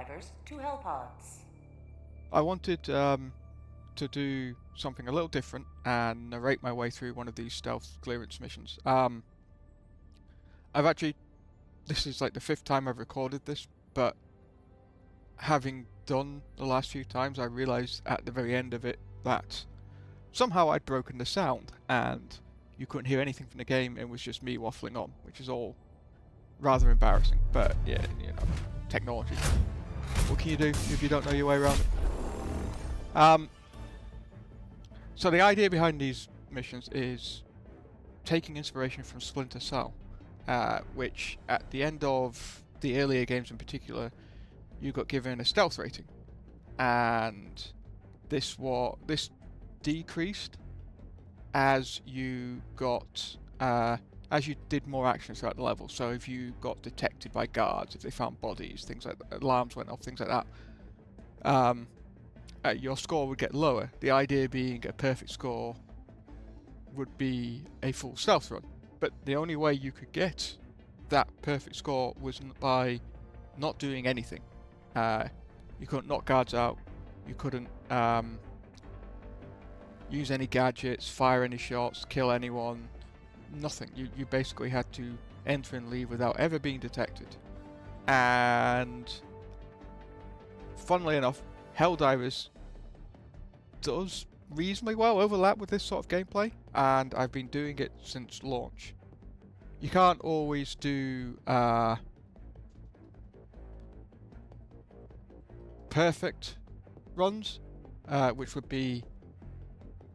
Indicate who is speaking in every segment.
Speaker 1: survivors to Hellpods.
Speaker 2: I wanted to do something a little different and narrate my way through one of these stealth clearance missions. This is like the 5th time I've recorded this, but having done the last few times, I realised at the very end of it that somehow I'd broken the sound and you couldn't hear anything from the game. It was just me waffling on, which is all rather embarrassing. But yeah, technology. What can you do if you don't know your way around it? So the idea behind these missions is taking inspiration from Splinter Cell, which at the end of the earlier games in particular, you got given a stealth rating, and this decreased as you got as you did more actions throughout the level. So if you got detected by guards, if they found bodies, things like that, alarms went off, things like that, your score would get lower. The idea being a perfect score would be a full stealth run, but the only way you could get that perfect score was by not doing anything. You couldn't knock guards out, you couldn't use any gadgets, fire any shots, kill anyone, nothing. You basically had to enter and leave without ever being detected. And funnily enough, Helldivers does reasonably well overlap with this sort of gameplay, and I've been doing it since launch. You can't always do perfect runs, which would be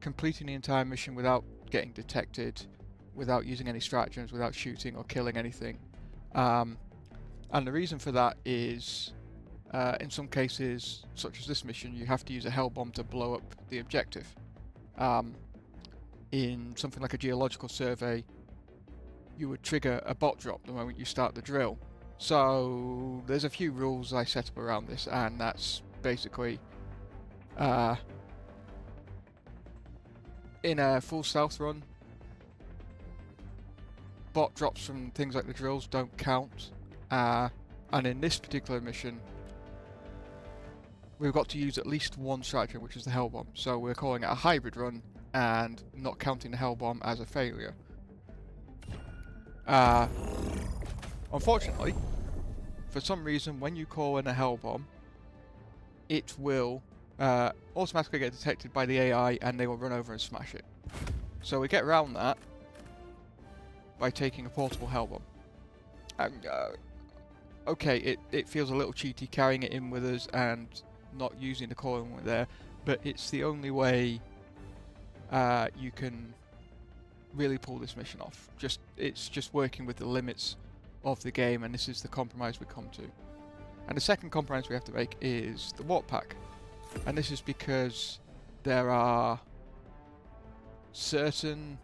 Speaker 2: completing the entire mission without getting detected, without using any stratagems, without shooting or killing anything. And the reason for that is, in some cases, such as this mission, you have to use a Hellbomb to blow up the objective. In something like a Geological Survey, you would trigger a bot drop the moment you start the drill. So there's a few rules I set up around this, and that's basically in a full stealth run, bot drops from things like the drills don't count, and in this particular mission we've got to use at least one stratagem, which is the Hellbomb. So we're calling it a hybrid run and not counting the Hellbomb as a failure. Unfortunately, for some reason, when you call in a Hellbomb, it will automatically get detected by the AI and they will run over and smash it. So we get around that by taking a portable Hellbomb. And okay, it feels a little cheaty carrying it in with us and not using the coil when we're there, but it's the only way you can really pull this mission off. It's just working with the limits of the game, and this is the compromise we come to. And the second compromise we have to make is the Warpack, and this is because there are certain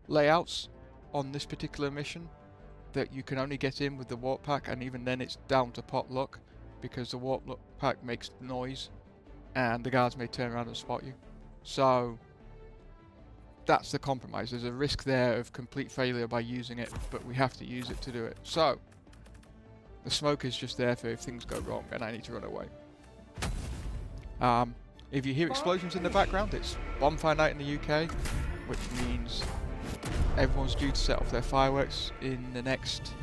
Speaker 2: layouts on this particular mission that you can only get in with the Warpack, and even then it's down to pot luck, because the Warpack makes noise and the guards may turn around and spot you. So that's the compromise. There's a risk there of complete failure by using it, but we have to use it to do it. So the smoke is just there for if things go wrong and I need to run away. If you hear explosions in the background, it's bonfire night in the UK, which means everyone's due to set off their fireworks in the next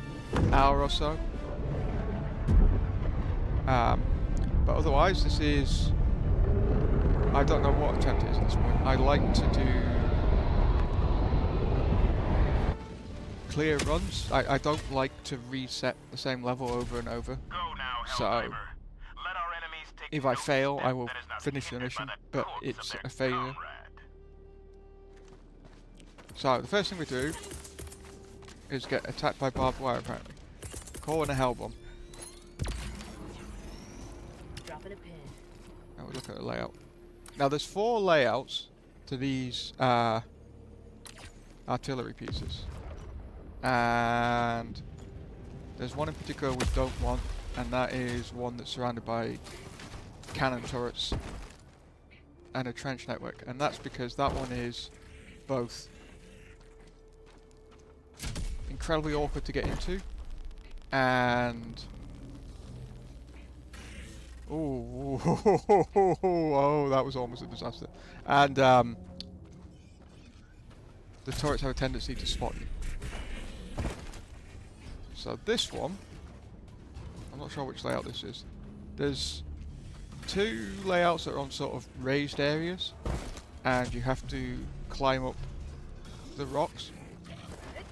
Speaker 2: hour or so. But otherwise, this is... I don't know what attempt it is at this point. I like to do clear runs. I don't like to reset the same level over and over.
Speaker 3: Go now,
Speaker 2: So
Speaker 3: Let our enemies take
Speaker 2: if I
Speaker 3: no
Speaker 2: fail,
Speaker 3: step
Speaker 2: I will
Speaker 3: that is not
Speaker 2: finish the
Speaker 3: hindered by
Speaker 2: mission,
Speaker 3: the
Speaker 2: but
Speaker 3: corpse
Speaker 2: it's
Speaker 3: of their
Speaker 2: a failure.
Speaker 3: comrade.
Speaker 2: So the first thing we do is get attacked by barbed wire, apparently. Call in a Hellbomb.
Speaker 1: Dropping a pin.
Speaker 2: Now we look at the layout. Now there's 4 layouts to these artillery pieces, and there's one in particular we don't want, and that is one that's surrounded by cannon turrets and a trench network, and that's because that one is both incredibly awkward to get into and Oh, oh, that was almost a disaster. And the turrets have a tendency to spot you. So this one, I'm not sure which layout this is. There's two layouts that are on sort of raised areas, and you have to climb up the rocks.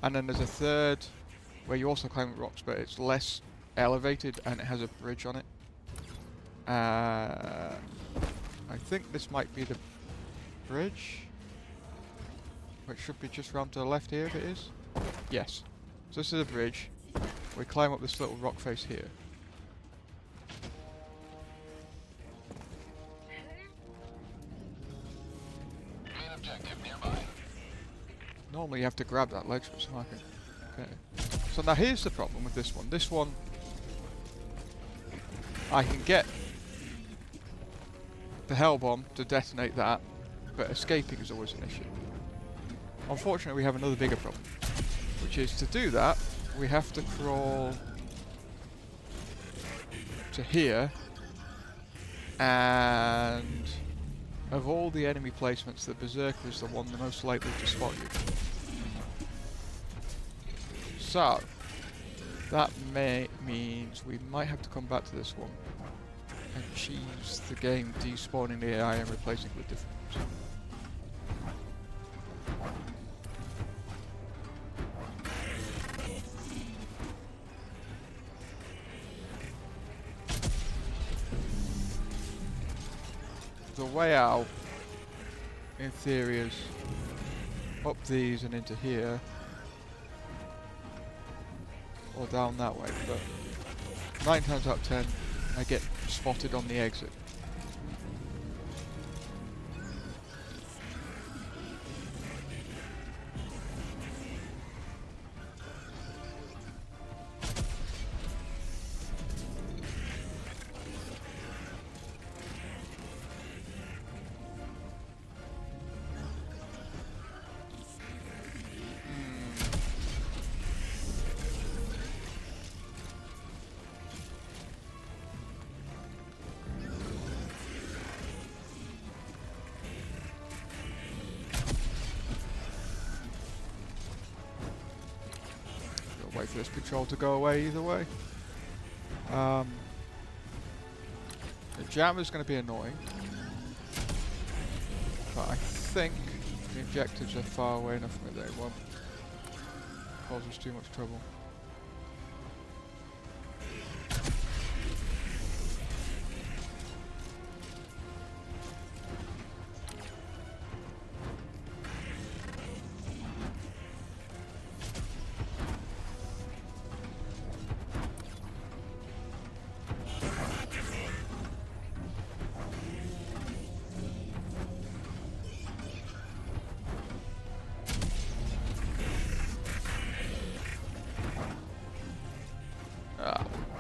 Speaker 2: And then there's a third where you also climb up rocks, but it's less elevated and it has a bridge on it. I think this might be the bridge, which should be just round to the left here if it is. Yes. So this is a bridge. We climb up this little rock face here.
Speaker 3: Main objective nearby.
Speaker 2: Normally you have to grab that ledge for some marking. Okay. So now here's the problem with this one. This one, I can get the Hellbomb to detonate that, but escaping is always an issue. Unfortunately, we have another bigger problem, which is to do that, we have to crawl to here, and of all the enemy placements, the Berserker is the one the most likely to spot you. So, that means we might have to come back to this one and cheese the game despawning the AI and replacing it with different ones. The way out, in theory, is up these and into here, or down that way, but 9 times out of 10 I get spotted on the exit. Wait for this patrol to go away either way. The jammer's going to be annoying, but I think the objectives are far away enough from it that it won't cause us too much trouble.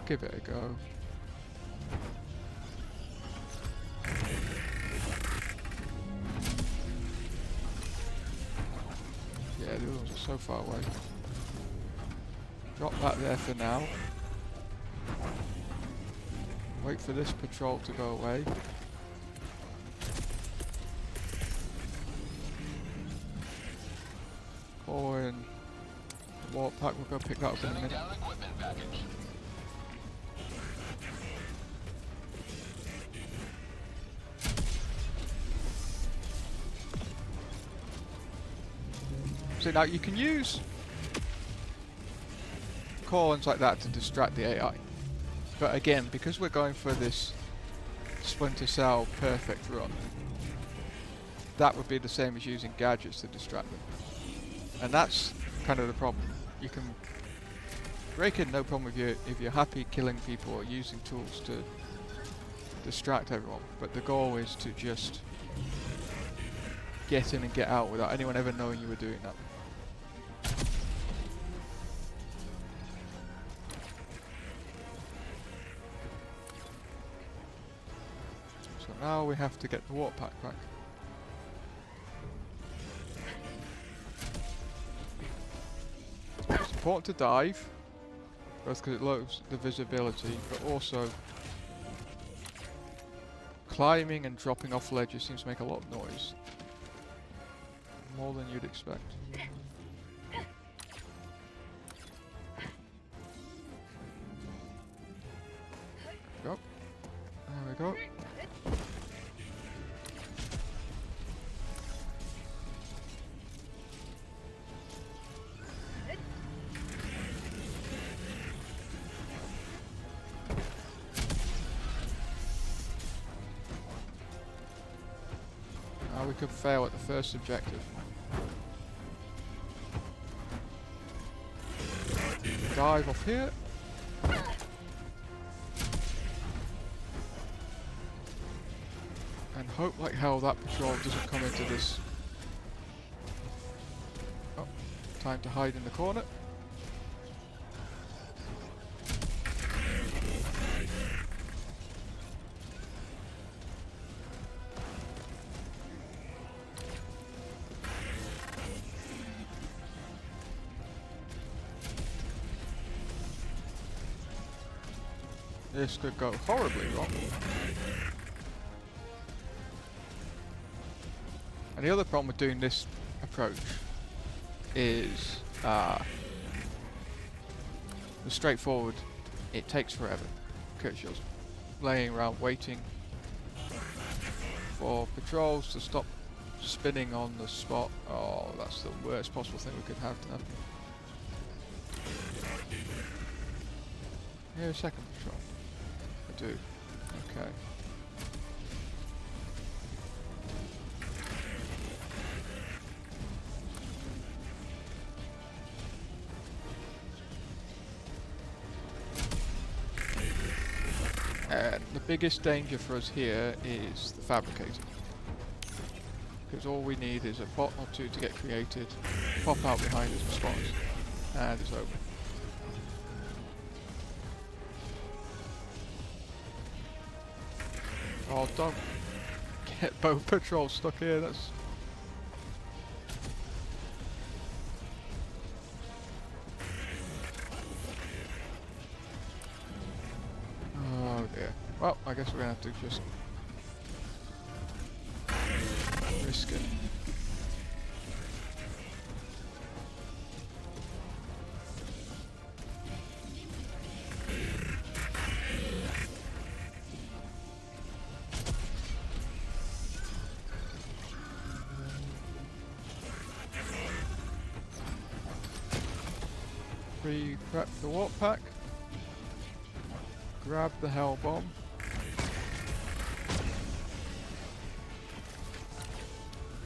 Speaker 2: Give it a go. Yeah, the other ones are so far away. Drop that there for now. Wait for this patrol to go away. Call in the Warpack, we'll go pick that up in a minute. So now you can use call-ins like that to distract the AI. But again, because we're going for this Splinter Cell perfect run, that would be the same as using gadgets to distract them. And that's kind of the problem. You can break in no problem if you're happy killing people or using tools to distract everyone. But the goal is to just get in and get out without anyone ever knowing you were doing that. So now we have to get the Warpack back. It's important to dive, both because it lowers the visibility, but also climbing and dropping off ledges seems to make a lot of noise. More than you'd expect. Go. There we go. Now we could fail at the first objective. Dive off here. And hope like hell that patrol doesn't come into this. Oh, time to hide in the corner. This could go horribly wrong. And the other problem with doing this approach is the straightforward, it takes forever because you're laying around waiting for patrols to stop spinning on the spot. Oh, that's the worst possible thing we could have to happen. Here's a second patrol. I do. Okay. And the biggest danger for us here is the fabricator. Because all we need is a bot or two to get created, pop out behind us and spot us, and it's over. Oh, don't get both patrols stuck here, that's... Oh dear. Well, I guess we're gonna have to just risk it. Pre-prep the Warpack. Grab the Hellbomb.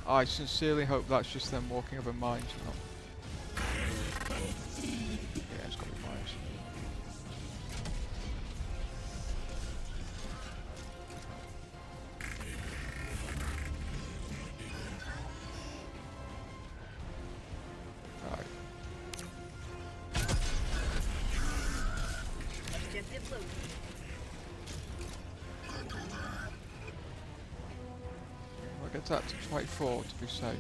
Speaker 2: I sincerely hope that's just them walking over mines. No. Yeah, it's got to be mines. Right.
Speaker 1: Objective located.
Speaker 2: We'll get that to 24 to be safe.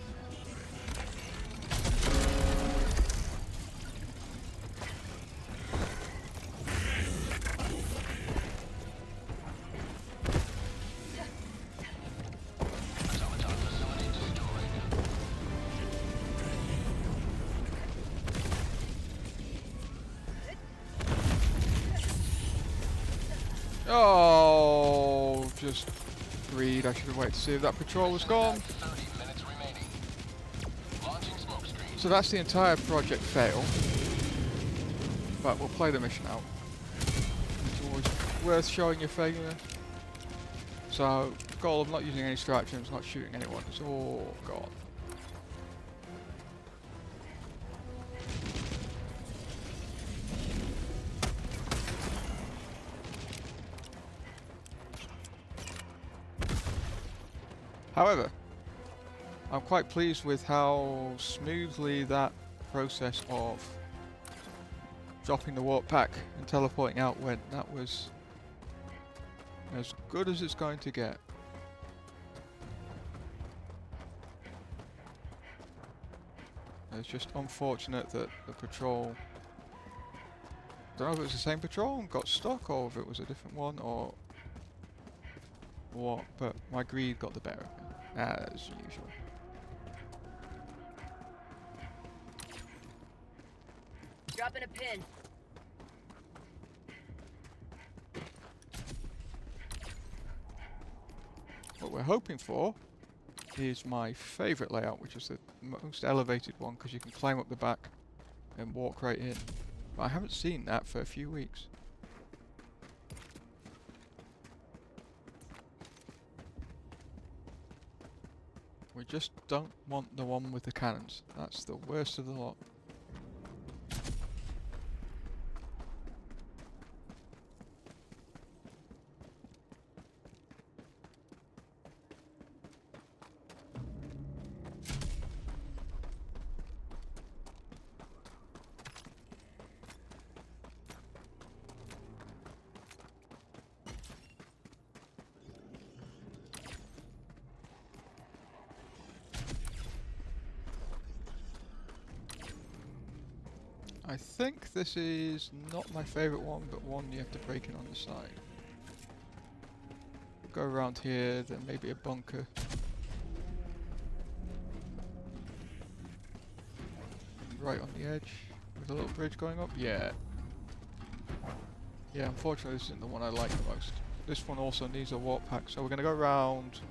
Speaker 3: Automaton facility destroyed.
Speaker 2: Oh, just greed. I should have waited to see if that patrol was gone.
Speaker 3: 30 minutes remaining. Launching smoke screen.
Speaker 2: So that's the entire project fail. But we'll play the mission out. It's always worth showing your failure. So, goal of not using any stratagems, not shooting anyone, it's all gone. However, I'm quite pleased with how smoothly that process of dropping the Warpack and teleporting out went. That was as good as it's going to get. It's just unfortunate that the patrol, I don't know if it was the same patrol and got stuck or if it was a different one, or what, but my greed got the better of me, as usual.
Speaker 1: Dropping a pin.
Speaker 2: What we're hoping for is my favourite layout, which is the most elevated one, because you can climb up the back and walk right in. But I haven't seen that for a few weeks. We just don't want the one with the cannons. That's the worst of the lot. I think this is not my favourite one, but one you have to break in on the side. Go around here, then maybe a bunker. Right on the edge, with a little bridge going up. Yeah. Yeah, unfortunately this isn't the one I like the most. This one also needs a Warpack, so we're going to go around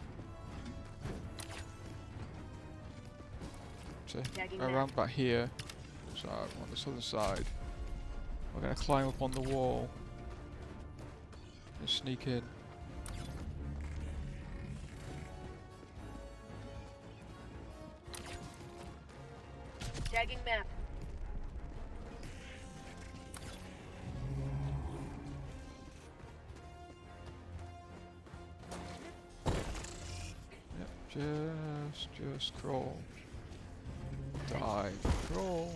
Speaker 2: around back here. So on this other side, we're going to climb up on the wall and sneak in.
Speaker 1: Tagging map.
Speaker 2: Yep, just crawl. Dive, crawl.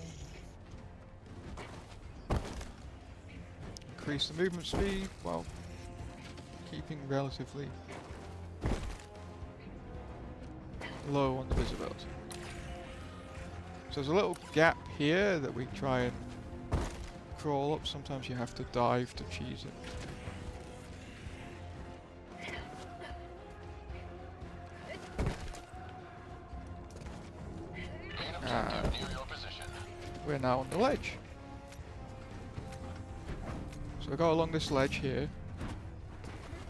Speaker 2: Increase the movement speed while keeping relatively low on the visibility. So there's a little gap here that we try and crawl up. Sometimes you have to dive to cheese it. And we're now on the ledge. So we go along this ledge here.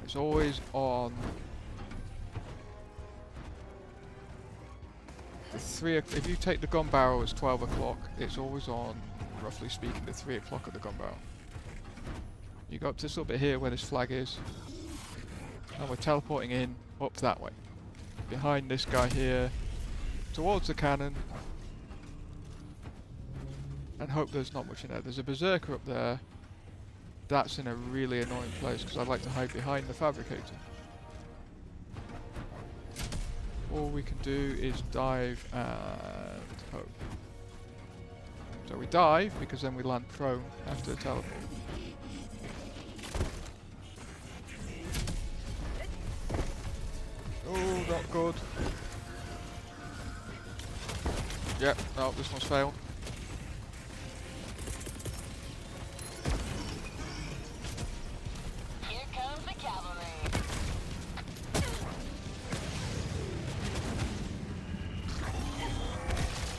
Speaker 2: It's always on the 3 o'clock. If you take the gun barrel, it's 12 o'clock. It's always on, roughly speaking, the 3 o'clock at the gun barrel. You go up to this little bit here where this flag is, and we're teleporting in up that way. Behind this guy here, towards the cannon, and hope there's not much in there. There's a berserker up there. That's in a really annoying place because I'd like to hide behind the fabricator. All we can do is dive and hope. So we dive because then we land prone after the teleport. Oh, not good. Yep, no, this one's failed.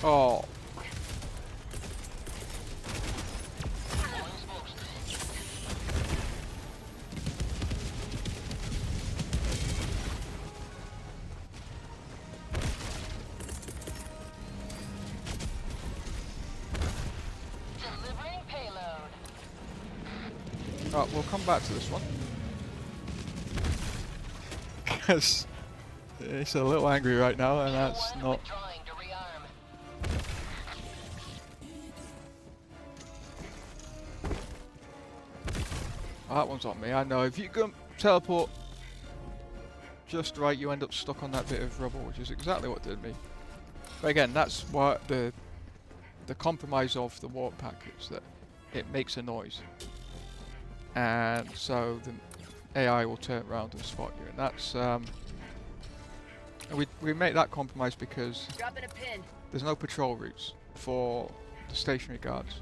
Speaker 2: Oh.
Speaker 1: Delivering payload.
Speaker 2: Right, we'll come back to this one. Because it's a little angry right now, and that's not. That one's on me, I know. If you can teleport just right, you end up stuck on that bit of rubble, which is exactly what did me. But again, that's what the compromise of the Warpack is, that it makes a noise. And so the AI will turn around and spot you. And that's... and we make that compromise because there's no patrol routes for the stationary guards.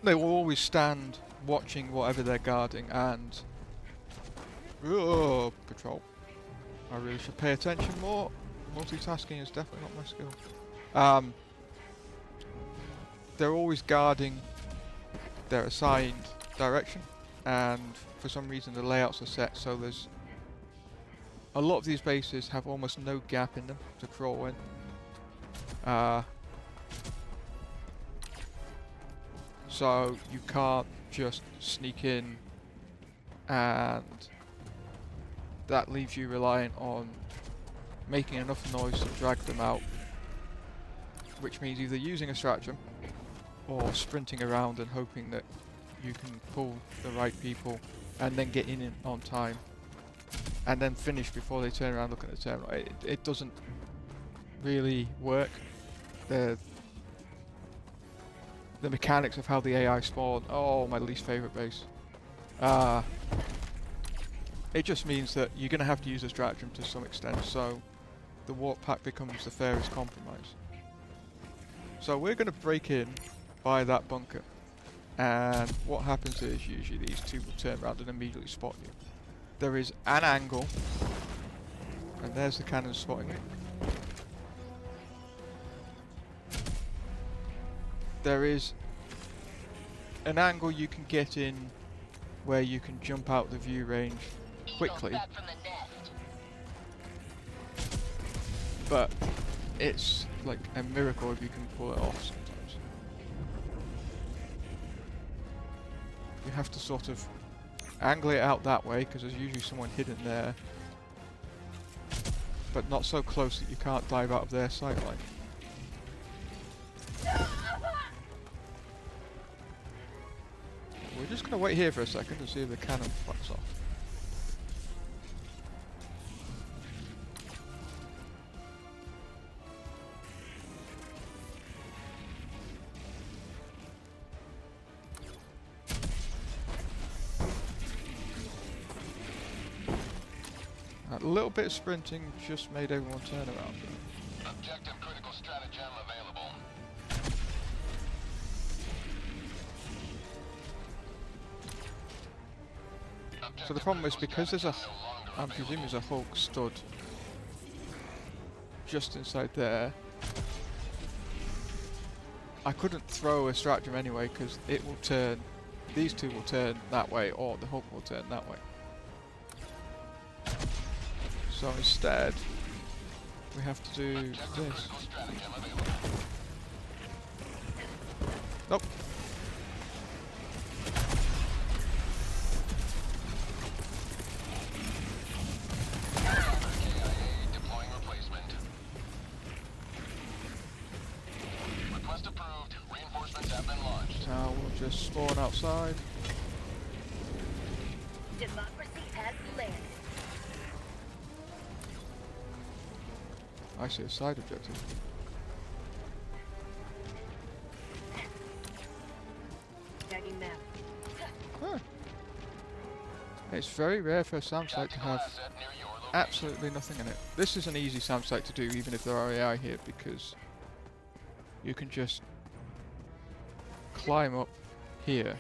Speaker 2: They will always stand watching whatever they're guarding, and Oh, patrol. I really should pay attention more. Multitasking is definitely not my skill. They're always guarding their assigned direction, and for some reason the layouts are set so there's a lot of these bases have almost no gap in them to crawl in. So you can't just sneak in, and that leaves you reliant on making enough noise to drag them out, which means either using a stratagem or sprinting around and hoping that you can pull the right people and then get in on time and then finish before they turn around looking at the terminal. It doesn't really work. The mechanics of how the AI spawn, oh, my least favourite base. It just means that you're going to have to use a stratagem to some extent, so the Warpack becomes the fairest compromise. So we're going to break in by that bunker, and what happens is usually these two will turn around and immediately spot you. There is an angle, and there's the cannon spotting it. There is an angle you can get in where you can jump out the view range quickly, but it's like a miracle if you can pull it off sometimes. You have to sort of angle it out that way because there's usually someone hidden there, but not so close that you can't dive out of their sight line. We're just going to wait here for a second to see if the cannon fucks off. A little bit of sprinting just made everyone turn around.
Speaker 3: Objective critical stratagem available.
Speaker 2: So the problem is because there's a, I'm presuming there's a Hulk stood just inside there. I couldn't throw a stratagem anyway because it will turn, these two will turn that way or the Hulk will turn that way. So instead, we have to do this. Nope.
Speaker 3: Deploying replacement. Request approved. Reinforcements have been launched.
Speaker 2: Now we'll just spawn outside.
Speaker 1: Democracy has landed.
Speaker 2: I see a side objective.
Speaker 1: Tagging map.
Speaker 2: Huh. It's very rare for a SAM site to have absolutely nothing in it. This is an easy SAM site to do even if there are AI here because you can just climb up here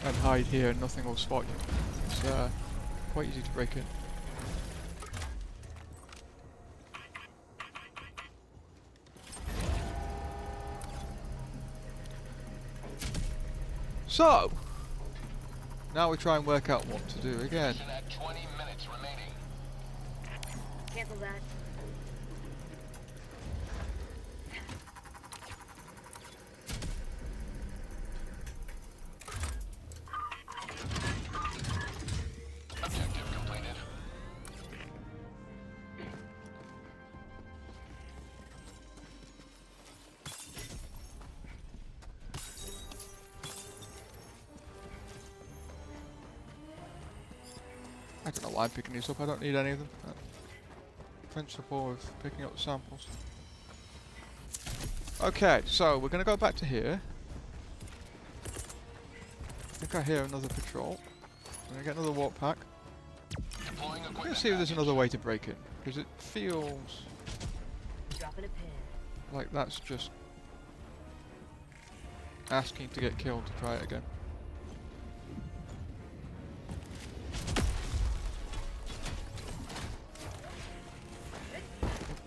Speaker 2: and hide here and nothing will spot you. It's quite easy to break in. So, now we try and work out what to do again.
Speaker 3: At 20 minutes remaining.
Speaker 1: Cancel that.
Speaker 3: Objective completed.
Speaker 2: I don't know why I'm picking these up, I don't need any of them. Principle of picking up the samples. Okay, so we're going to go back to here. I think I hear another patrol. I'm going to get another Warpack.
Speaker 3: Deploying
Speaker 2: I'm going to
Speaker 3: equipment
Speaker 2: see if there's
Speaker 3: package.
Speaker 2: another way to break in, because it feels
Speaker 1: Dropping a pin.
Speaker 2: like that's just asking to get killed to try it again.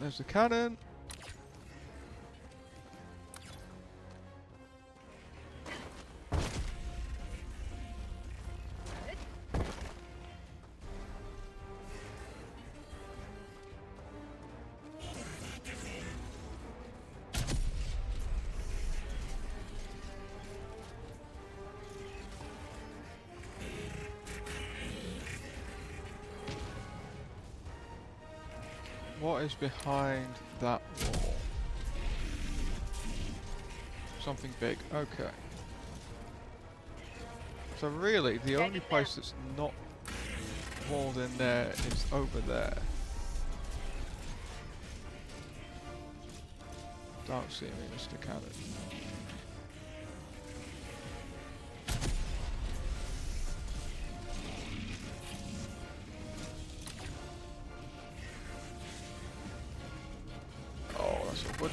Speaker 2: There's the cannon. What is behind that wall? Something big. Okay. So really, the only place that's not walled in there is over there. Don't see me, Mr. Cannon.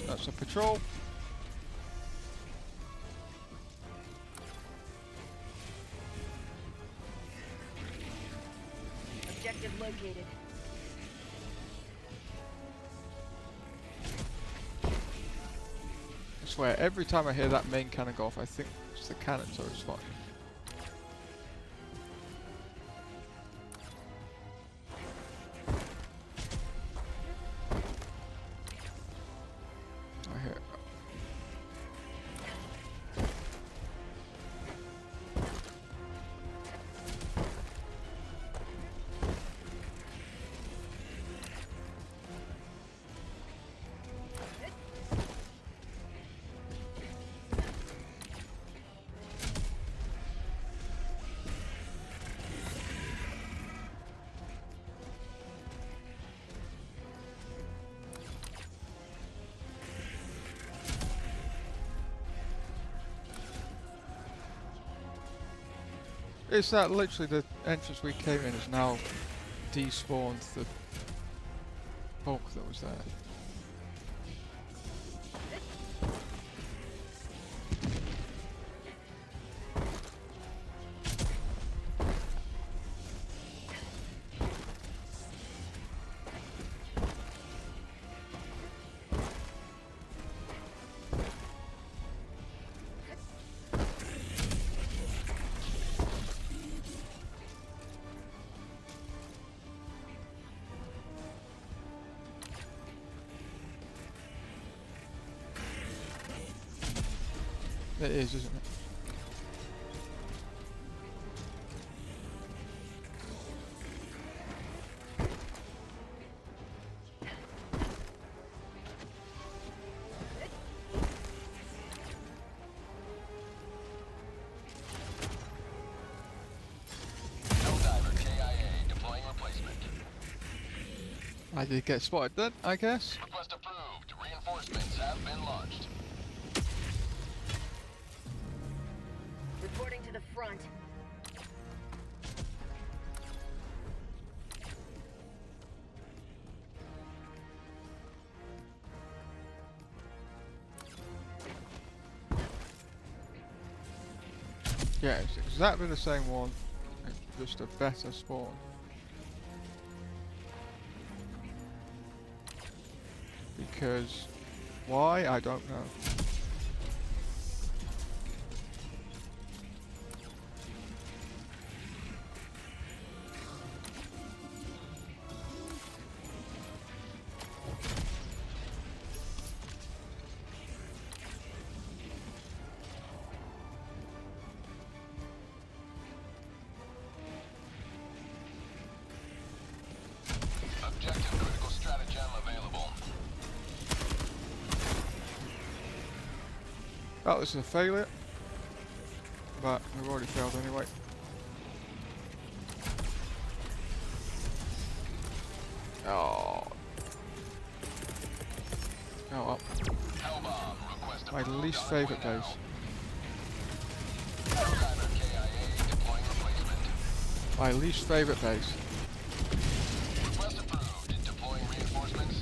Speaker 2: That's a patrol.
Speaker 1: Objective located.
Speaker 2: I swear, every time I hear that main cannon go off, I think it's the cannon turret spot. I hear. Is that literally the entrance we came in is now despawned the bulk that was there? It is, isn't it?
Speaker 3: Helldiver KIA deploying replacement.
Speaker 2: I did get spotted then, I guess.
Speaker 3: Request approved. Reinforcements have been launched.
Speaker 1: Reporting to the front.
Speaker 2: Yeah, it's exactly the same one, it's just a better spawn. Because why? I don't know.
Speaker 3: Objective critical stratagem available.
Speaker 2: That was a failure, but we've already failed anyway. Oh. Oh well.
Speaker 3: Hellbomb request
Speaker 2: My
Speaker 3: approved
Speaker 2: least
Speaker 3: on
Speaker 2: favourite
Speaker 3: way now.
Speaker 2: base.
Speaker 3: Helldiver KIA deploying replacement.
Speaker 2: My least favourite base.
Speaker 3: Request approved. Deploying reinforcements.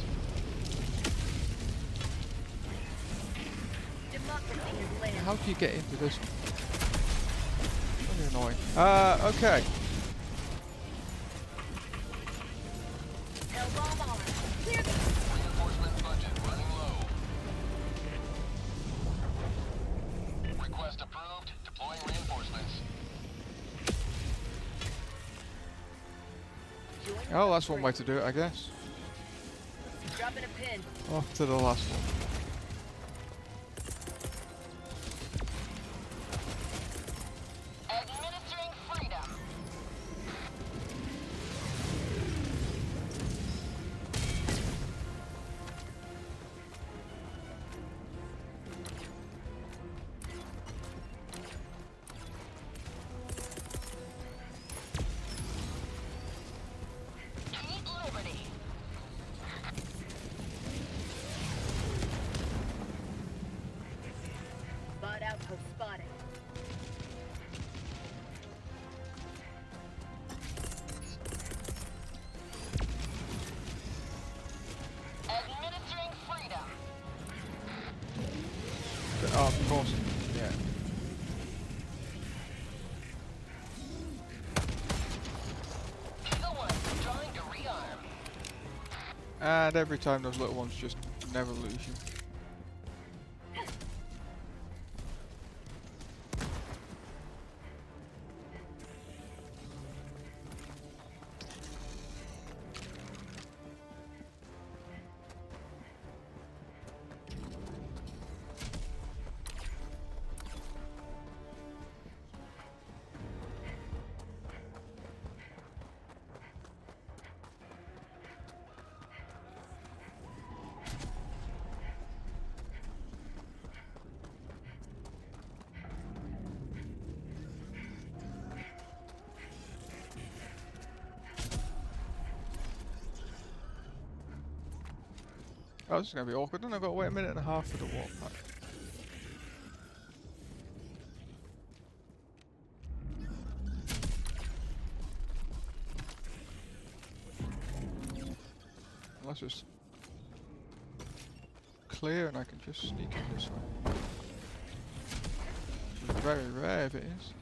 Speaker 1: Democracy has landed.
Speaker 2: How do you get into this? Really annoying. Okay.
Speaker 1: Hellbomb on. Clear the
Speaker 3: Reinforcements
Speaker 2: Oh, that's one way to do it, I guess.
Speaker 1: Dropping a pin.
Speaker 2: Off to the last one.
Speaker 4: Administering freedom. Keep liberty.
Speaker 1: Bot outpost spotted.
Speaker 4: Administering freedom.
Speaker 2: Oh, of course. Yeah.
Speaker 4: Eagle 1 drawing to rearm.
Speaker 2: And every time those little ones just never lose you. Oh, this is going to be awkward, then I've got to wait a minute and a half for the Warpack. Unless it's clear and I can just sneak in this way. Which is very rare if it is.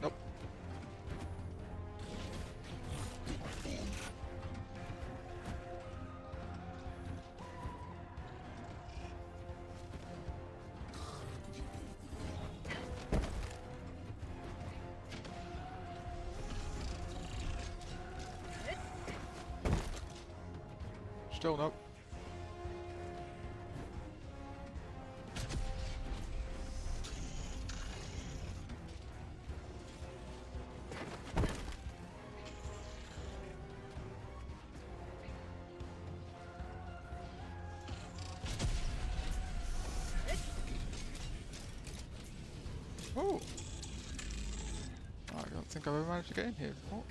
Speaker 2: Nope. Still nope. Oh! I don't think I've ever managed to get in here before.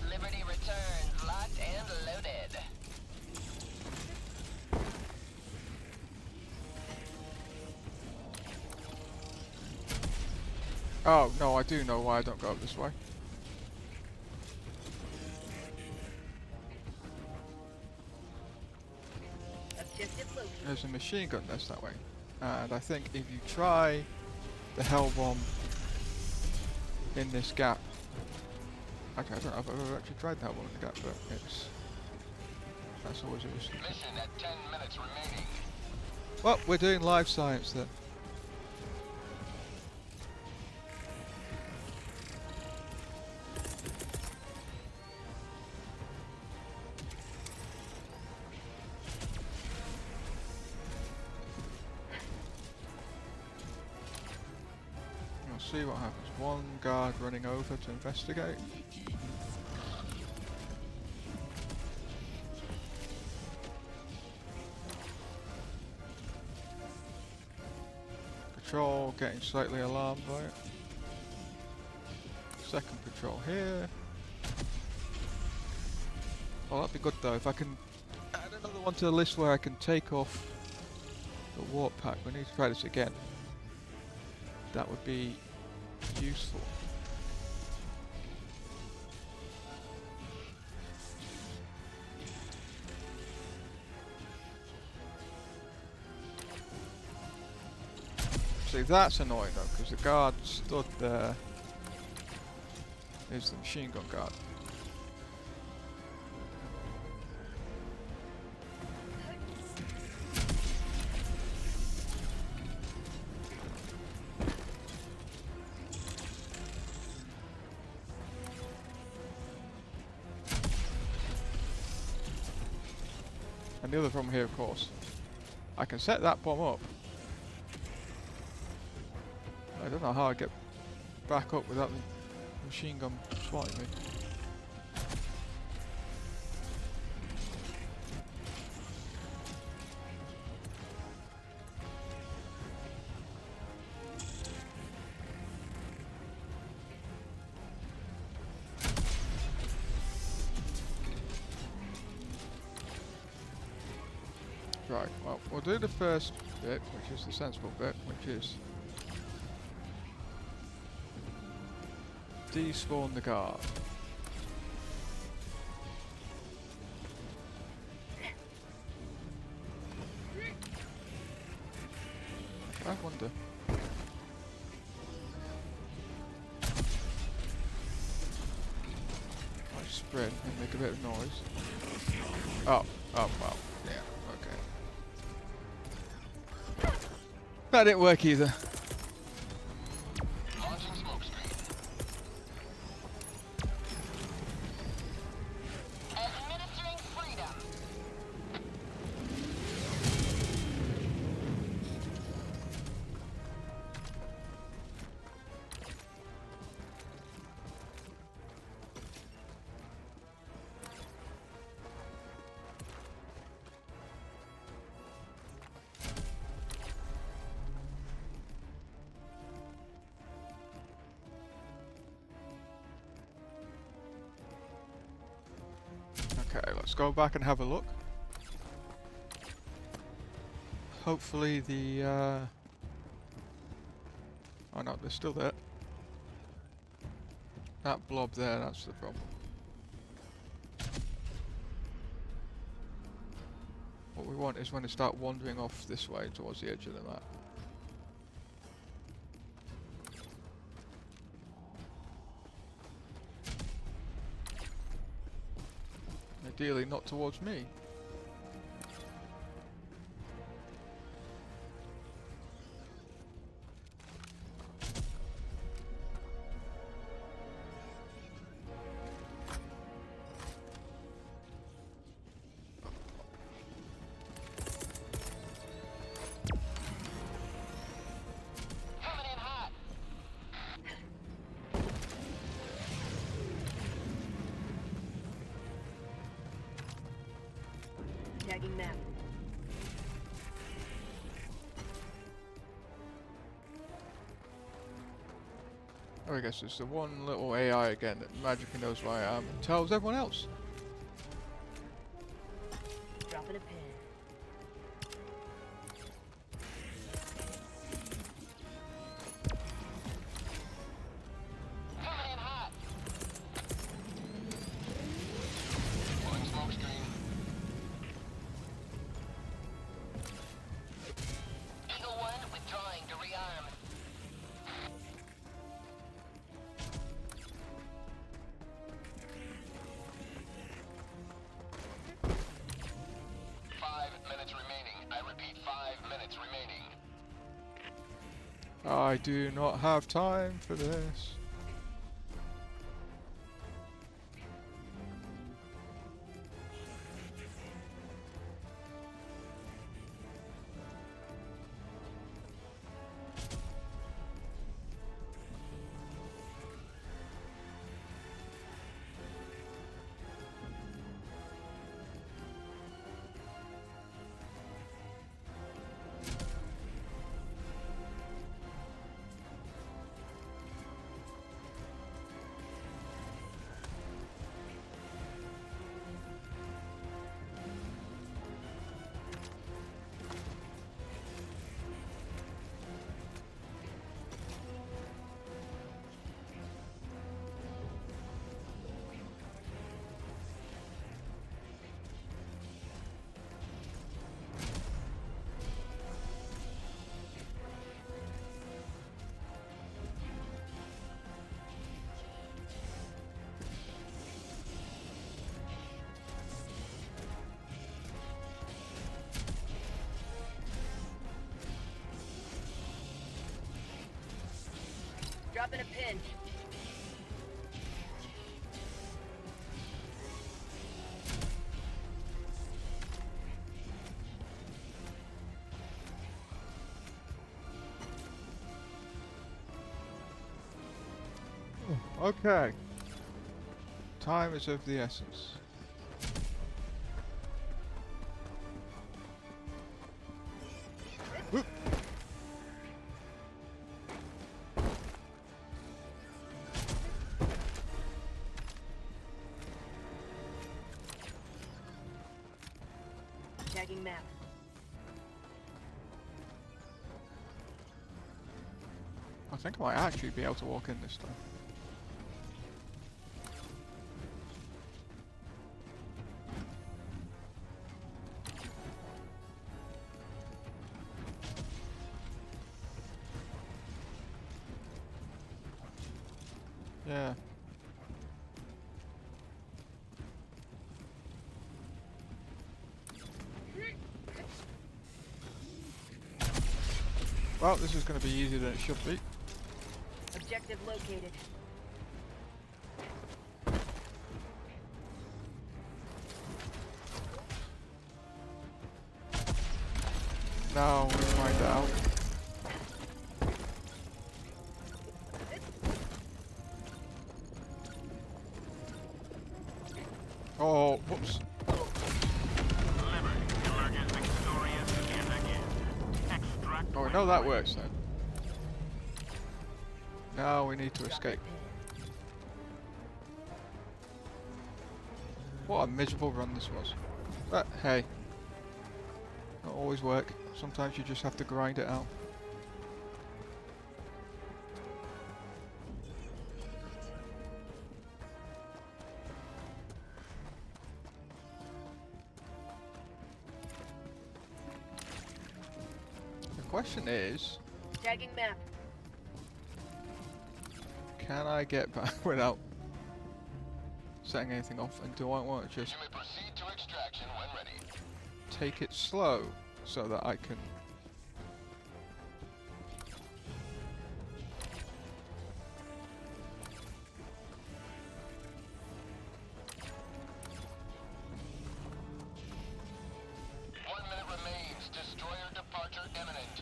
Speaker 4: Liberty returns, locked and loaded.
Speaker 2: Oh, no, I do know why I don't go up this way.
Speaker 1: Objective located.
Speaker 2: There's a machine gun nest that way. And I think if you try the Hellbomb in this gap... Okay, I don't know if I've ever actually tried the Hellbomb in the gap, but it's... That's always a risk.
Speaker 3: Mission at 10 minutes remaining.
Speaker 2: Well, we're doing live science then. We'll see what happens. One guard running over to investigate. Patrol getting slightly alarmed by it. Second patrol here. Oh, that'd be good though if I can add another one to the list where I can take off the Warpack. We need to try this again. That would be useful. See, that's annoying though, because the guard stood there. Is the machine gun guard. And the other problem here, of course, I can set that bomb up. I don't know how I get back up without the machine gun swatting me. Right, well, we'll do the first bit, which is the sensible bit, which is despawn the guard. I wonder. I sprint and make a bit of noise. Oh, well, yeah, okay. That didn't work either.
Speaker 3: Launching smoke screen.
Speaker 4: Administering freedom.
Speaker 2: Okay, let's go back and have a look. Hopefully the oh no, they're still there. That blob there, that's the problem. What we want is when they start wandering off this way towards the edge of the map. Ideally not towards me.
Speaker 4: Coming in hot.
Speaker 1: Tagging map.
Speaker 2: Oh, I guess it's the one little AI again that magically knows where I am and tells everyone else.
Speaker 1: Dropping a pin.
Speaker 4: Coming in hot.
Speaker 3: Deploying smoke screen.
Speaker 4: Eagle 1 withdrawing to rearm.
Speaker 3: I repeat, 5 minutes remaining.
Speaker 2: I do not have time for this.
Speaker 1: Dropping a pin.
Speaker 2: Okay. Time is of the essence. Whoop.
Speaker 1: Tagging map.
Speaker 2: I think I might actually be able to walk in this time. Yeah. Well, this is going to be easier than it should be.
Speaker 1: Objective located.
Speaker 2: Now we'll find out. Oh, whoops. Oh, we know that works then. Now we need to escape. What a miserable run this was. But hey, not always work. Sometimes you just have to grind it out. The question is,
Speaker 1: Tagging map.
Speaker 2: can I get back without setting anything off? And do I want to just
Speaker 3: You may proceed to extraction when ready.
Speaker 2: take it slow so that I can...
Speaker 3: One minute remains. Destroyer departure imminent.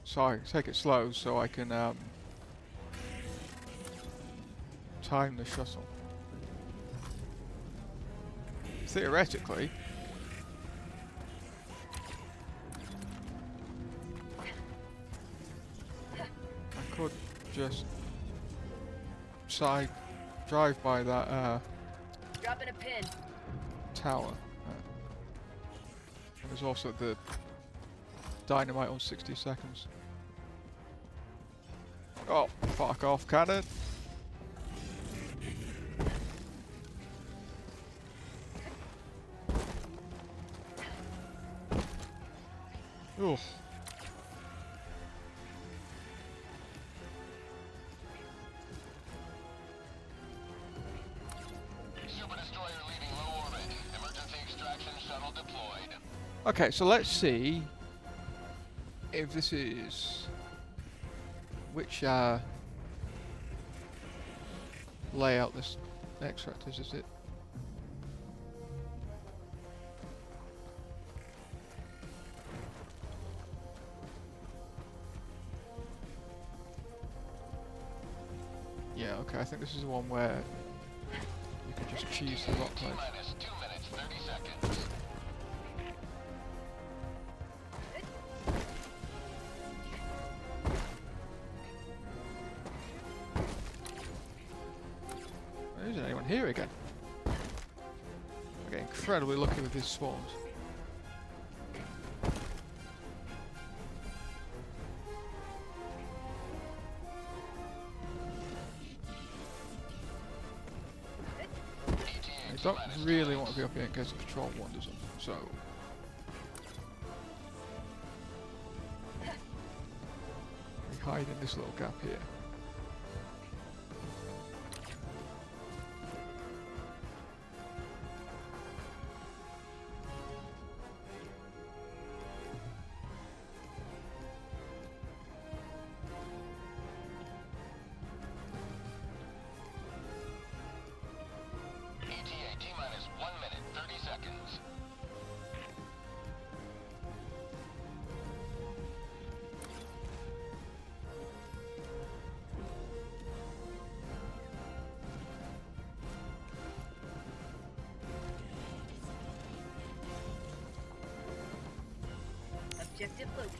Speaker 2: Sorry, take it slow so I can time the shuttle. Theoretically, I could just drive by that
Speaker 1: Dropping a pin.
Speaker 2: tower. And there's also the dynamite on 60 seconds. Oh, fuck off, cannon! Oof.
Speaker 3: Super destroyer leaving low orbit. Emergency extraction shuttle deployed.
Speaker 2: Okay, so let's see if this is which layout this extract is it? Yeah, okay, I think this is the one where you can just choose the rock type.
Speaker 3: T-minus 2 minutes, 30 seconds.
Speaker 2: There isn't anyone here again. I get incredibly lucky with these spawns. I don't really want to be up here in case the patrol wanders up, so... we hide in this little gap here.
Speaker 3: ETA T-minus 1 minute, 30 seconds.
Speaker 1: Objective located.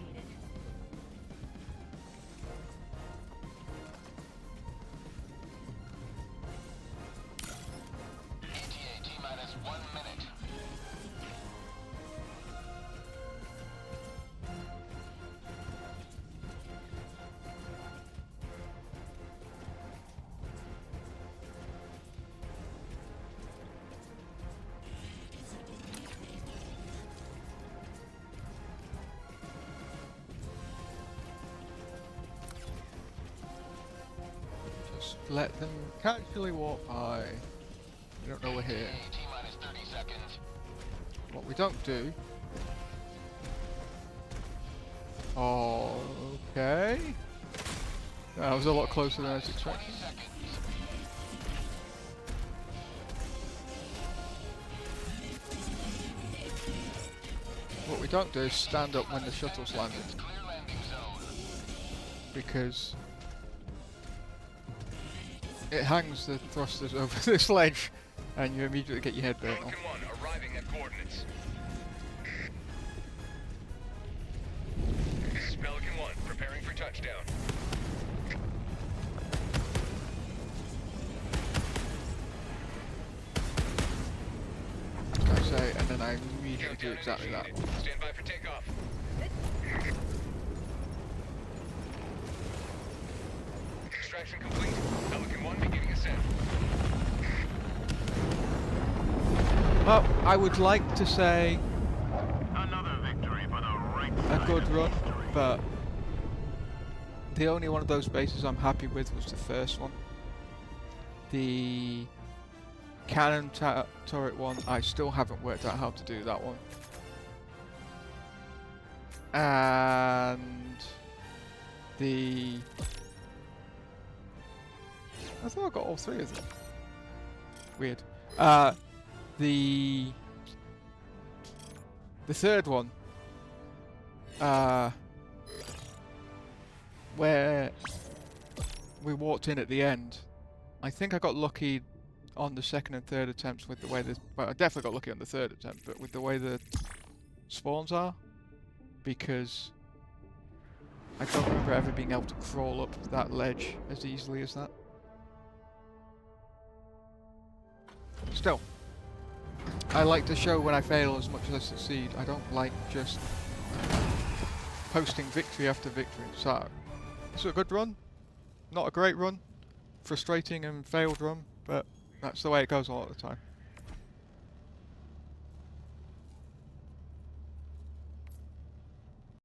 Speaker 3: ETA T-minus 1 minute.
Speaker 2: Just let them casually walk by. We don't know we're here.
Speaker 3: ETA T-minus 30 seconds.
Speaker 2: What we don't do... Okay... That was a lot closer than I was expecting.
Speaker 3: 20 seconds.
Speaker 2: What we don't do is stand up when the shuttle's landed,
Speaker 3: Clear landing zone.
Speaker 2: because it hangs the thrusters over this ledge and you immediately get your head burnt off.
Speaker 3: Pelican 1 arriving at coordinates. This is Pelican 1 preparing for touchdown.
Speaker 2: I say, and then I immediately do exactly that.
Speaker 3: Stand by for takeoff. Extraction complete. Pelican 1 beginning ascent.
Speaker 2: Well, I would like to say
Speaker 3: Another victory for the right
Speaker 2: a good run, but the only one of those bases I'm happy with was the first one. The cannon turret one, I still haven't worked out how to do that one. And the... I thought I got all three of them. Weird. The third one, where we walked in at the end, I think I got lucky on the second and third attempts with the way the... Well, I definitely got lucky on the third attempt, but with the way the spawns are, because I don't remember ever being able to crawl up that ledge as easily as that. Still, I like to show when I fail as much as I succeed. I don't like just posting victory after victory. So, it's a good run, not a great run, frustrating and failed run, but that's the way it goes a lot of the time.